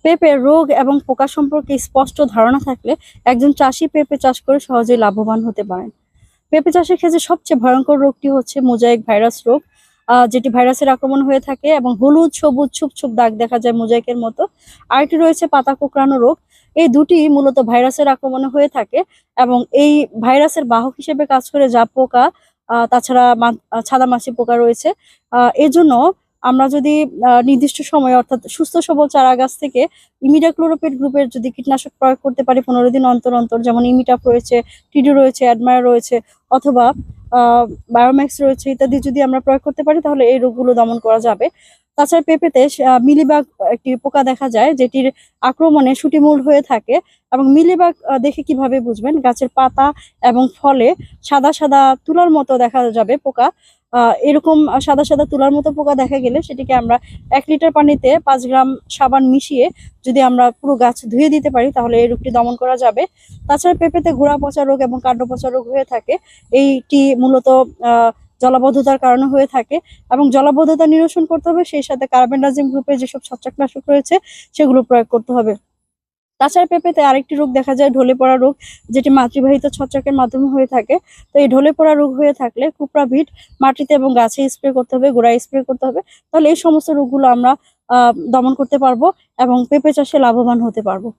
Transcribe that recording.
পেঁপের রোগ এবং পোকা সম্পর্কে স্পষ্ট ধারণা থাকলে একজন চাষি পেঁপে চাষ করে সহজেই লাভবান হতে পারেন। পেঁপে চাষের ক্ষেত্রে সবচেয়ে ভয়ঙ্কর রোগটি হচ্ছে মোজাইক ভাইরাস রোগ, যেটি ভাইরাসের আক্রমণ হয়ে থাকে এবং হলুদ সবুজ ছোপ ছোপ দাগ দেখা যায় মোজাইকের মতো। আরেকটি রয়েছে পাতা কোঁকড়ানো রোগ। এই দুটি মূলত ভাইরাসের আক্রমণে হয়ে থাকে এবং এই ভাইরাসের বাহক হিসেবে কাজ করে জাপ পোকা, তাছাড়া ছাদামাছি পোকা রয়েছে। এজন্য আমরা যদি নির্দিষ্ট সময়ে অর্থাৎ সুস্থ সবল চারা গাছ থেকে ইমিডাক্লোরোপিড গ্রুপের যদি কীটনাশক প্রয়োগ করতে পারি 15 দিন অন্তর অন্তর, যেমন ইমিটাপ রয়েছে, টিডি রয়েছে, অ্যাডমায়ার রয়েছে, অথবা বায়োম্যাক্স রয়েছে ইত্যাদি যদি আমরা প্রয়োগ করতে পারি তাহলে এই রোগগুলো দমন করা যাবে। তাছাড়া পেঁপেতে মিলিবাগ একটি পোকা দেখা যায় যেটির আক্রমণে শুটিমূল হয়ে থাকে। এবং মিলিবাগ দেখে কিভাবে বুঝবেন? গাছের পাতা এবং ফলে সাদা সাদা তুলার মতো দেখা যাবে পোকা। এরকম সাদা সাদা তুলার মতো পোকা দেখা গেলে সেটিকে আমরা 1 লিটার পানিতে 5 গ্রাম সাবান মিশিয়ে যদি আমরা পুরো গাছ ধুয়ে দিতে পারি তাহলে এই রোগটি দমন করা যাবে। তাছাড়া পেঁপেতে গোড়া পচা রোগ এবং কাণ্ড পচা রোগ হয়ে থাকে। এইটি মূলত জলাবদ্ধতার কারণে হয়ে থাকে এবং জলাবদ্ধতা নিরসন করতে হবে, সেই সাথে কার্বেন্ডাজিম গ্রুপের যেসব ছত্রাকনাশক রয়েছে সেগুলো প্রয়োগ করতে হবে। তাছাড়া পেঁপেতে আরেকটি রোগ দেখা যায় ঢলে পড়া রোগ, যেটি মাতৃবাহিত ছত্রাকের মাধ্যমে হয়ে থাকে। তো এই ঢলে পড়া রোগ হয়ে থাকলে কুপ্রাভিট মাটিতে এবং গাছে স্প্রে করতে হবে, গোড়ায় স্প্রে করতে হবে। তাহলে এই সমস্ত রোগগুলো আমরা দমন করতে পারবো এবং পেঁপে চাষে লাভবান হতে পারবো।